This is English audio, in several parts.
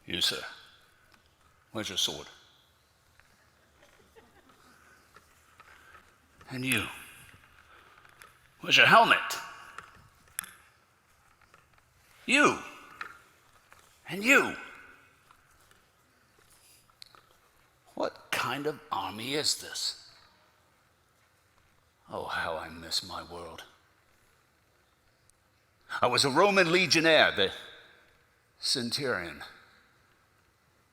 You, sir, where's your sword? And you, where's your helmet? You, and you. What kind of army is this? Oh, how I miss my world. I was a Roman Legionnaire, the centurion,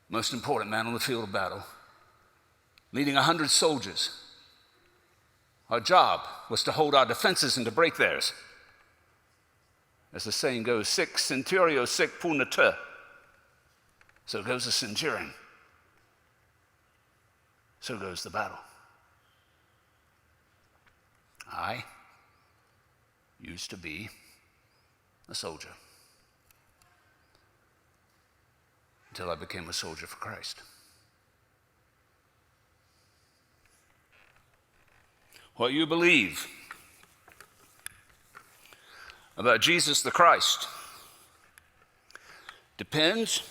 most important man on the field of battle, leading 100 soldiers. Our job was to hold our defenses and to break theirs. As the saying goes, sic centurio, sic pugnatur. So goes the centurion. So goes the battle. I used to be a soldier until I became a soldier for Christ. What you believe about Jesus the Christ depends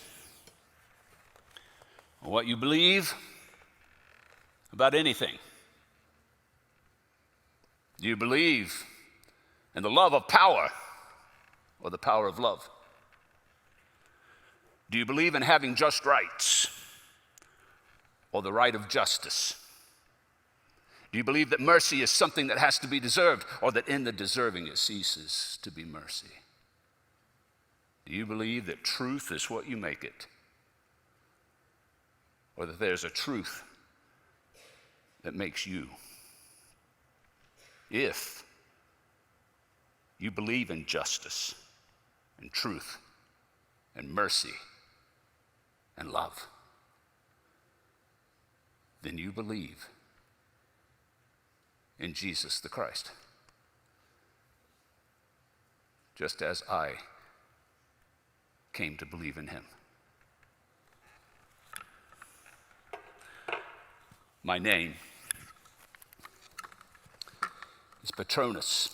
on what you believe about anything. Do you believe in the love of power or the power of love? Do you believe in having just rights or the right of justice? Do you believe that mercy is something that has to be deserved, or that in the deserving it ceases to be mercy? Do you believe that truth is what you make it, or that there's a truth that makes you? If you believe in justice and truth and mercy and love, then you believe in Jesus the Christ, just as I came to believe in him. My name is Patronus.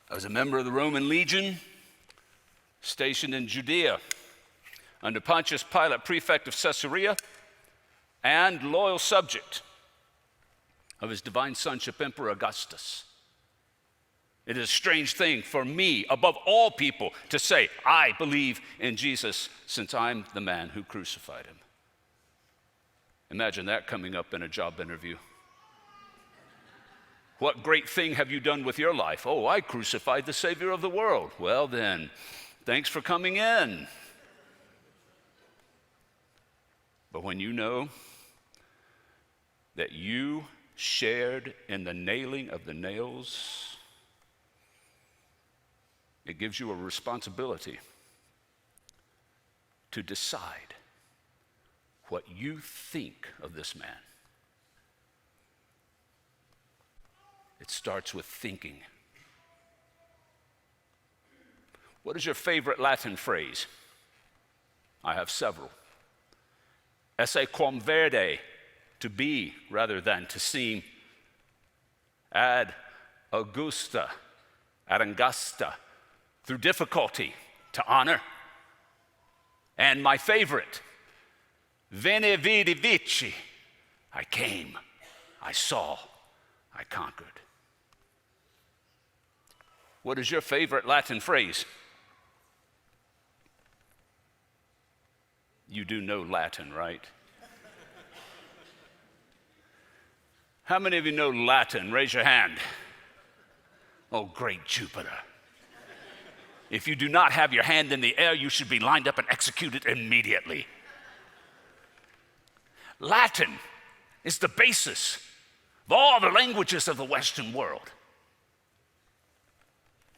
I was a member of the Roman Legion, stationed in Judea under Pontius Pilate, prefect of Caesarea, and loyal subject of his divine sonship, Emperor Augustus. It is a strange thing for me, above all people, to say, I believe in Jesus, since I'm the man who crucified him. Imagine that coming up in a job interview. What great thing have you done with your life? Oh, I crucified the Savior of the world. Well then, thanks for coming in. But when you know that you shared in the nailing of the nails, it gives you a responsibility to decide what you think of this man. It starts with thinking. What is your favorite Latin phrase? I have several. Esse quam verde, to be rather than to seem. Ad augusta, ad angusta, through difficulty to honor. And my favorite, veni vidi vici, I came, I saw, I conquered. What is your favorite Latin phrase? You do know Latin, right? How many of you know Latin? Raise your hand. Oh, great Jupiter. If you do not have your hand in the air, you should be lined up and executed immediately. Latin is the basis of all the languages of the Western world,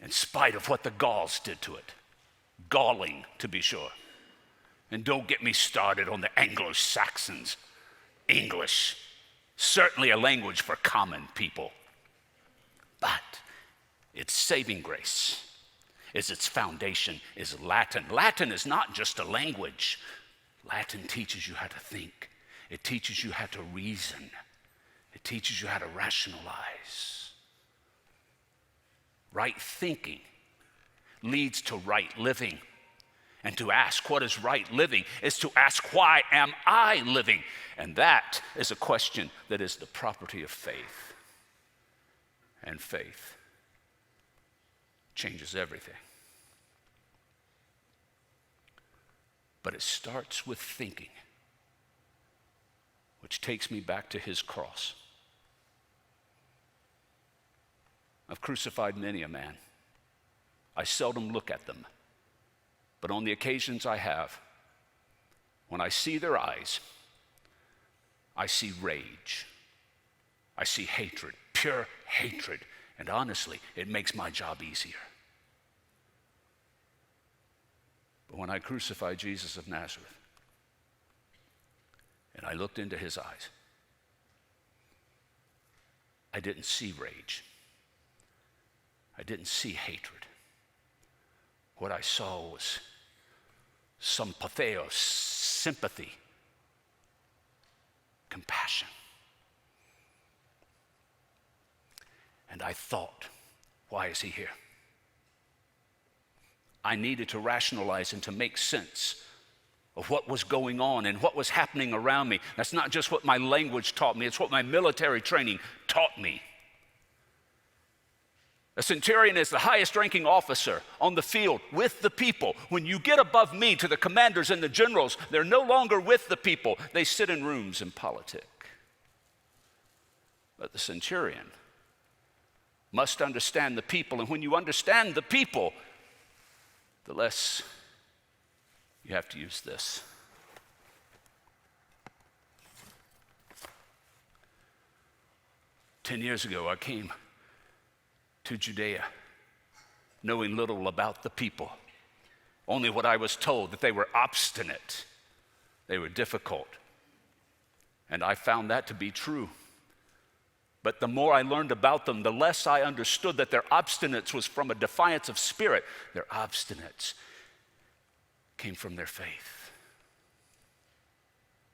in spite of what the Gauls did to it. Galling, to be sure. And don't get me started on the Anglo-Saxons. English, certainly a language for common people. But its saving grace is its foundation is Latin. Latin is not just a language. Latin teaches you how to think. It teaches you how to reason. It teaches you how to rationalize. Right thinking leads to right living. And to ask what is right living is to ask, why am I living? And that is a question that is the property of faith. And faith changes everything. But it starts with thinking, which takes me back to his cross. I've crucified many a man. I seldom look at them. But on the occasions I have, when I see their eyes, I see rage. I see hatred, pure hatred. And honestly, it makes my job easier. But when I crucified Jesus of Nazareth, and I looked into his eyes, I didn't see rage. I didn't see hatred. What I saw was some pathos, sympathy, compassion. And I thought, why is he here? I needed to rationalize and to make sense of what was going on and what was happening around me. That's not just what my language taught me, it's what my military training taught me. A centurion is the highest ranking officer on the field with the people. When you get above me to the commanders and the generals, they're no longer with the people. They sit in rooms and politic. But the centurion must understand the people. And when you understand the people, the less you have to use this. Ten years ago, I came to Judea, knowing little about the people. Only what I was told, that they were obstinate, they were difficult. And I found that to be true. But the more I learned about them, the less I understood that their obstinance was from a defiance of spirit. Their obstinance came from their faith.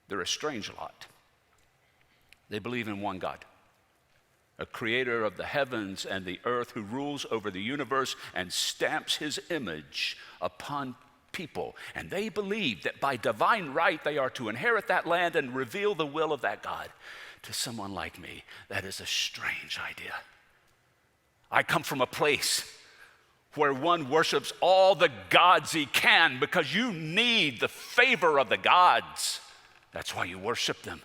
They're a strange lot. They believe in one God, a creator of the heavens and the earth, who rules over the universe and stamps his image upon people. And they believe that by divine right they are to inherit that land and reveal the will of that God. To someone like me, that is a strange idea. I come from a place where one worships all the gods he can because you need the favor of the gods. That's why you worship them.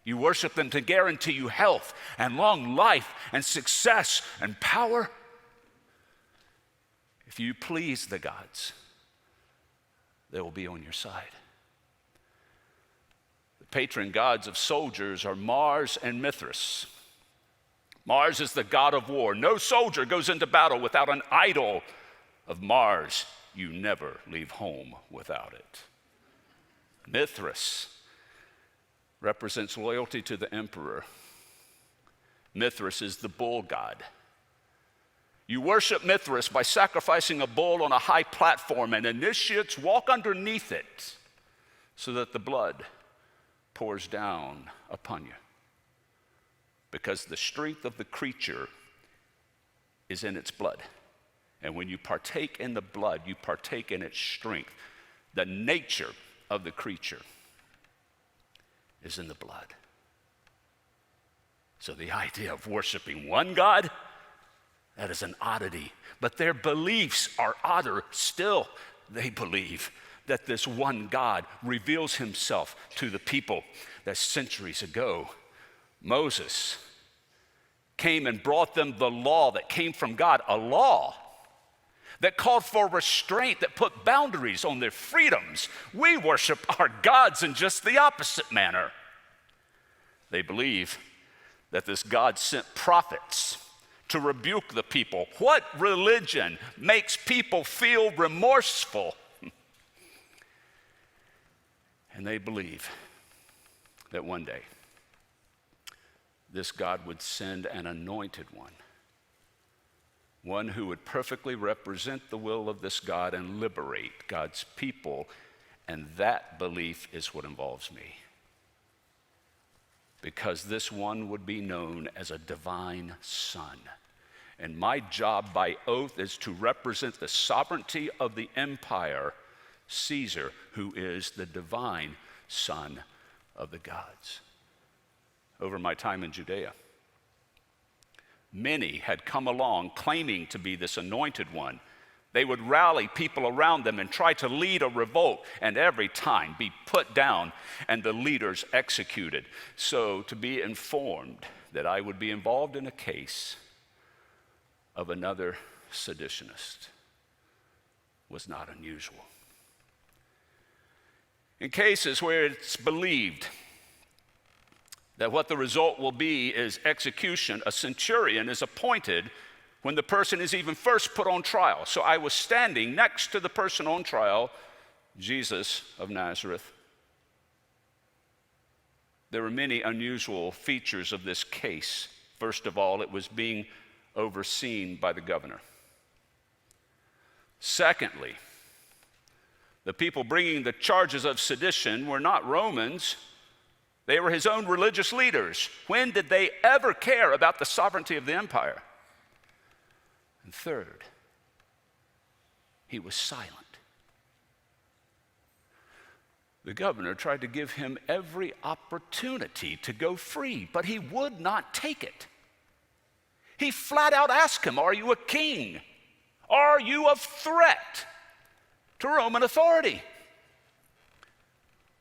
You worship them to guarantee you health and long life and success and power. If you please the gods, they will be on your side. The patron gods of soldiers are Mars and Mithras. Mars is the god of war. No soldier goes into battle without an idol of Mars. You never leave home without it. Mithras represents loyalty to the emperor. Mithras is the bull god. You worship Mithras by sacrificing a bull on a high platform, and initiates walk underneath it so that the blood pours down upon you. Because the strength of the creature is in its blood. And when you partake in the blood, you partake in its strength. The nature of the creature is in the blood. So the idea of worshiping one God, that is an oddity. But their beliefs are odder still. They believe that this one God reveals himself to the people. That centuries ago, Moses came and brought them the law that came from God, a law that called for restraint, that put boundaries on their freedoms. We worship our gods in just the opposite manner. They believe that this God sent prophets to rebuke the people. What religion makes people feel remorseful? And they believe that one day this God would send an anointed one who would perfectly represent the will of this God and liberate God's people. And that belief is what involves me. Because this one would be known as a divine son. And my job by oath is to represent the sovereignty of the empire Caesar, who is the divine Son of the gods. Over my time in Judea, many had come along claiming to be this anointed one. They would rally people around them and try to lead a revolt, and every time be put down and the leaders executed. So to be informed that I would be involved in a case of another seditionist was not unusual. In cases where it's believed that what the result will be is execution, a centurion is appointed when the person is even first put on trial. So I was standing next to the person on trial, Jesus of Nazareth. There were many unusual features of this case. First of all, it was being overseen by the governor. Secondly, the people bringing the charges of sedition were not Romans. They were his own religious leaders. When did they ever care about the sovereignty of the empire? And third, he was silent. The governor tried to give him every opportunity to go free, but he would not take it. He flat out asked him, "Are you a king? Are you a threat to Roman authority?"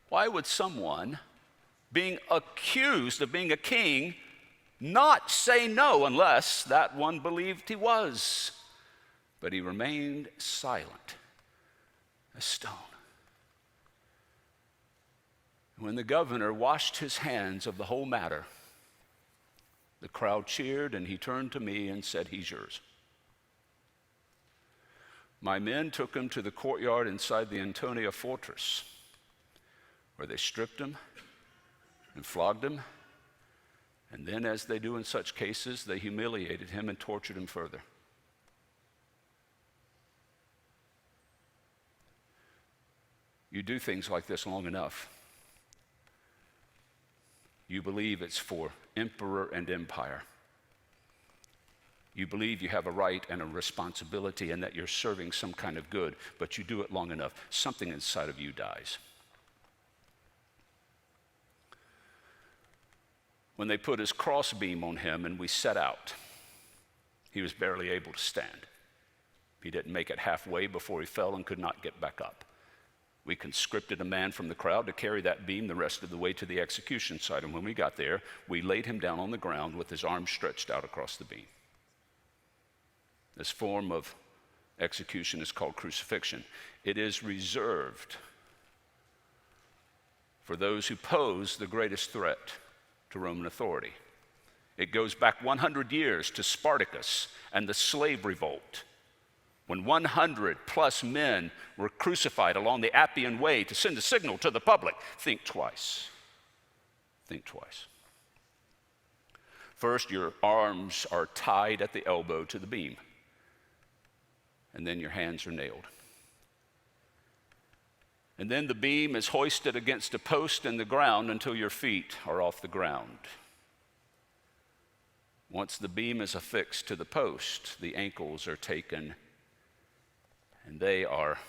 Why would someone being accused of being a king not say no unless that one believed he was? But he remained silent as stone. When the governor washed his hands of the whole matter, the crowd cheered, and he turned to me and said, "He's yours." My men took him to the courtyard inside the Antonia fortress, where they stripped him and flogged him, and then, as they do in such cases, they humiliated him and tortured him further. You do things like this long enough, you believe it's for emperor and empire. You believe you have a right and a responsibility and that you're serving some kind of good, but you do it long enough, something inside of you dies. When they put his crossbeam on him and we set out, he was barely able to stand. He didn't make it halfway before he fell and could not get back up. We conscripted a man from the crowd to carry that beam the rest of the way to the execution site, and when we got there, we laid him down on the ground with his arms stretched out across the beam. This form of execution is called crucifixion. It is reserved for those who pose the greatest threat to Roman authority. It goes back 100 years to Spartacus and the slave revolt, when 100 plus men were crucified along the Appian Way to send a signal to the public. Think twice. Think twice. First, your arms are tied at the elbow to the beam, and then your hands are nailed. And then the beam is hoisted against a post in the ground until your feet are off the ground. Once the beam is affixed to the post, the ankles are taken and they are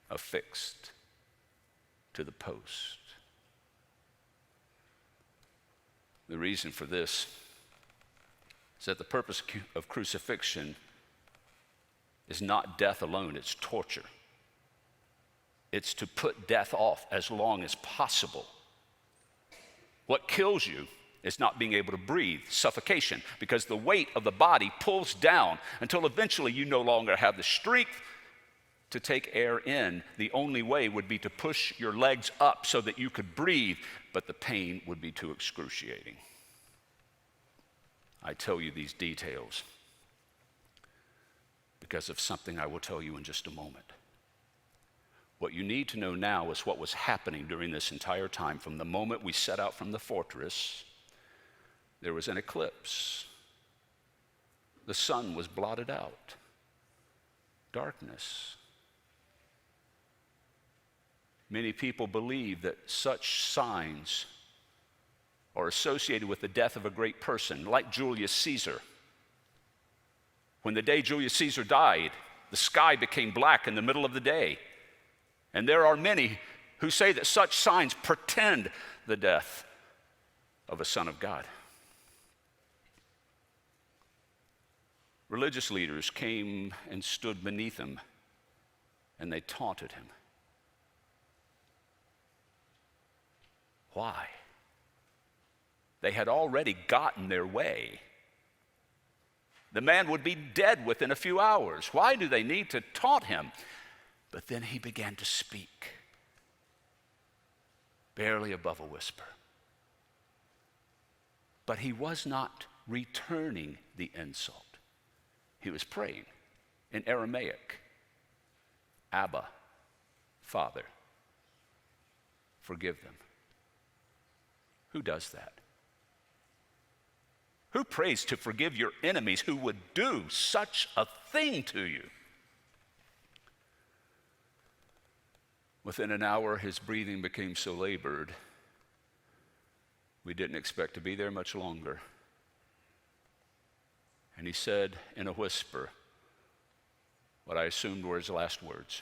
affixed to the post. The reason for this is that the purpose of crucifixion is not death alone, it's torture. It's to put death off as long as possible. What kills you is not being able to breathe, suffocation, because the weight of the body pulls down until eventually you no longer have the strength to take air in. The only way would be to push your legs up so that you could breathe, but the pain would be too excruciating. I tell you these details because of something I will tell you in just a moment. What you need to know now is what was happening during this entire time. From the moment we set out from the fortress, there was an eclipse. The sun was blotted out. Darkness. Many people believe that such signs are associated with the death of a great person, like Julius Caesar. When the day Julius Caesar died, the sky became black in the middle of the day. And there are many who say that such signs portend the death of a son of God. Religious leaders came and stood beneath him, and they taunted him. Why? They had already gotten their way. The man would be dead within a few hours. Why do they need to taunt him? But then he began to speak, barely above a whisper. But he was not returning the insult. He was praying in Aramaic, Abba, Father, forgive them. Who does that? Who prays to forgive your enemies who would do such a thing to you? Within an hour, his breathing became so labored, we didn't expect to be there much longer. And he said in a whisper what I assumed were his last words.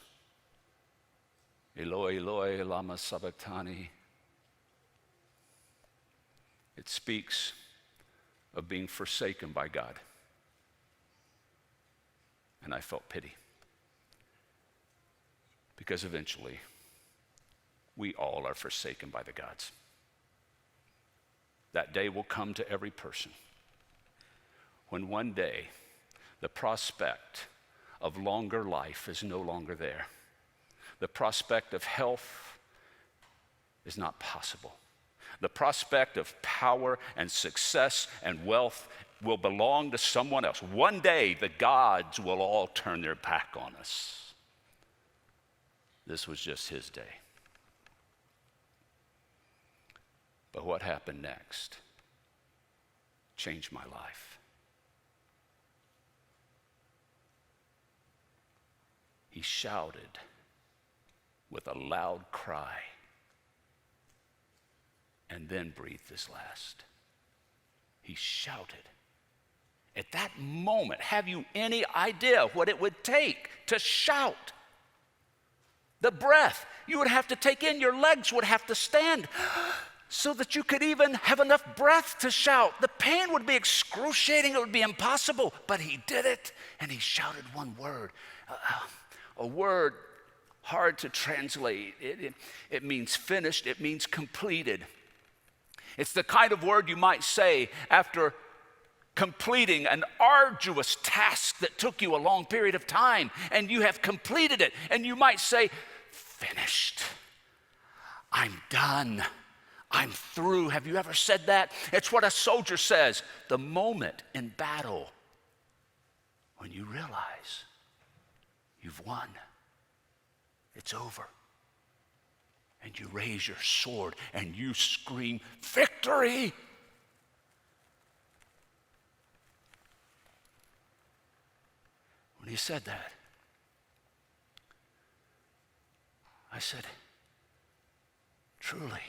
Eloi, Eloi, lama sabachthani. It speaks of being forsaken by God. And I felt pity. Because eventually, we all are forsaken by the gods. That day will come to every person when one day the prospect of longer life is no longer there. The prospect of health is not possible. The prospect of power and success and wealth will belong to someone else. One day the gods will all turn their back on us. This was just his day. But what happened next changed my life. He shouted with a loud cry and then breathed his last. He shouted. At that moment, have you any idea what it would take to shout? The breath you would have to take in, your legs would have to stand so that you could even have enough breath to shout. The pain would be excruciating, it would be impossible, but he did it, and he shouted one word, a word hard to translate. It means finished, it means completed. It's the kind of word you might say after completing an arduous task that took you a long period of time, and you have completed it, and you might say, finished. I'm done. I'm through. Have you ever said that? It's what a soldier says the moment in battle when you realize you've won. It's over. And you raise your sword and you scream, victory! When he said that, I said, truly,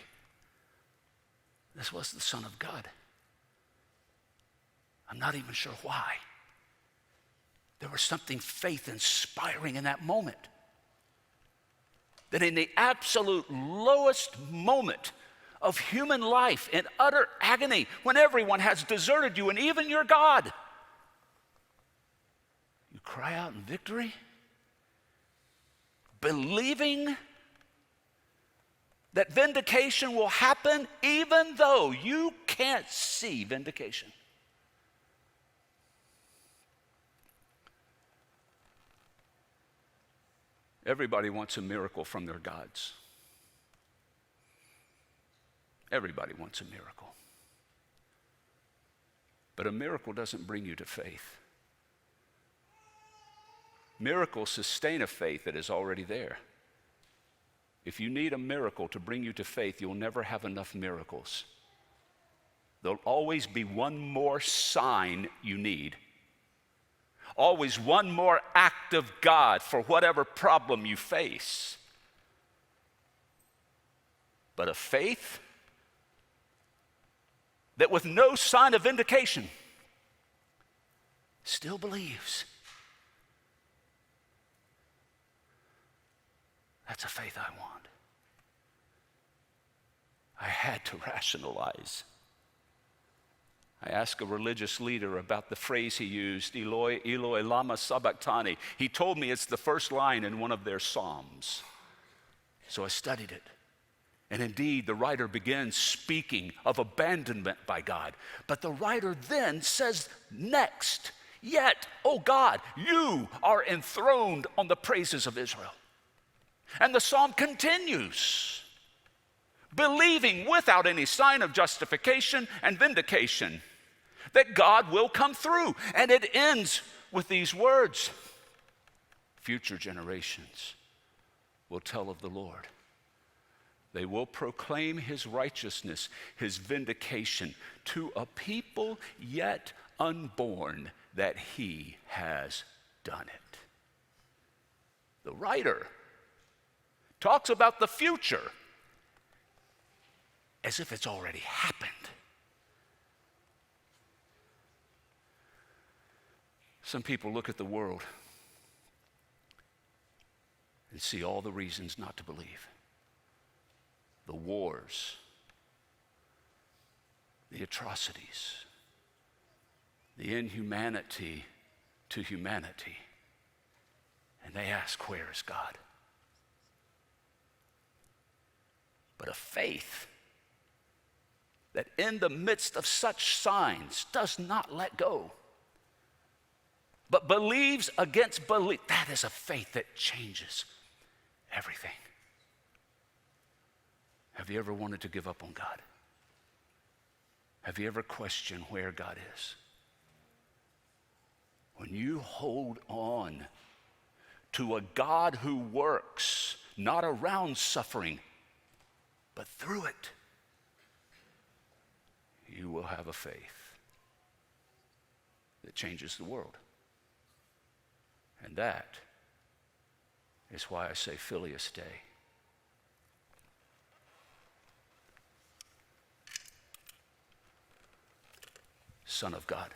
this was the Son of God. I'm not even sure why. There was something faith-inspiring in that moment. That in the absolute lowest moment of human life, in utter agony, when everyone has deserted you and even your God, you cry out in victory, believing that vindication will happen even though you can't see vindication. Everybody wants a miracle from their gods. Everybody wants a miracle. But a miracle doesn't bring you to faith. Miracles sustain a faith that is already there. If you need a miracle to bring you to faith, you'll never have enough miracles. There'll always be one more sign you need. Always one more act of God for whatever problem you face. But a faith that with no sign of vindication still believes. That's a faith I want. I had to rationalize. I asked a religious leader about the phrase he used, Eloi, Eloi, lama sabachthani. He told me it's the first line in one of their psalms. So I studied it. And indeed, the writer begins speaking of abandonment by God. But the writer then says next, yet, O God, you are enthroned on the praises of Israel. And the psalm continues, believing without any sign of justification and vindication that God will come through. And it ends with these words, future generations will tell of the Lord. They will proclaim his righteousness, his vindication to a people yet unborn, that he has done it. The writer talks about the future as if it's already happened. Some people look at the world and see all the reasons not to believe. The wars, the atrocities, the inhumanity to humanity. And they ask, where is God? But a faith that in the midst of such signs does not let go, but believes against belief, that is a faith that changes everything. Have you ever wanted to give up on God? Have you ever questioned where God is? When you hold on to a God who works not around suffering, but through it, you will have a faith that changes the world. And that is why I say Filius Dei. Son of God.